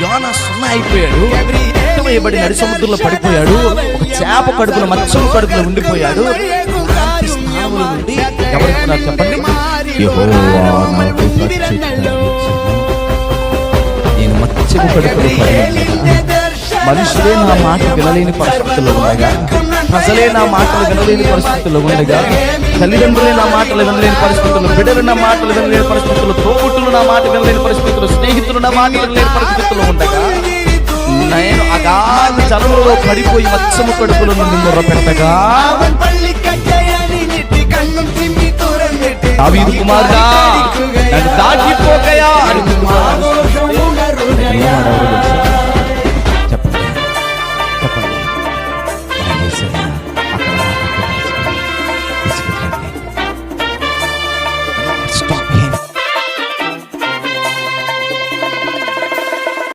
యోనా సున్నా అయిపోయాడు, వేయబడి నడి సముద్రంలో పడిపోయాడు, ఒక చేప కడుపులో మత్స్యం కడుపులో ఉండిపోయాడు. అలాంటి స్థానంలో నుండి ఎవరున్నారు చెప్పండి? యెహోవా నాకు ప్రత్యుత్తరమిచ్చెను. నేను మత్స్యపు కడుపులో పడిపోయాను. మనుషులే నా మాట వినలేని పరిస్థితుల్లో ఉండగా, ప్రజలే నా మాటలు వినలేని పరిస్థితుల్లో ఉండగా, తల్లిదండ్రులే నా మాటలు వినలేని పరిస్థితుల్లో, బిడ్డలు నా మాటలు వినలేని పరిస్థితుల్లో, తోబుట్టులు నా మాట వినలేని పరిస్థితుల్లో, స్నేహితులు నా మాట వినలేని పరిస్థితుల్లో ఉండగా, నేను అగాధ జలములో పడిపోయి మత్స్యము కడుపులో నుండి మొర్రపెట్టగా, దావీదు కుమారుడా నన్ను దాటిపోకయా అని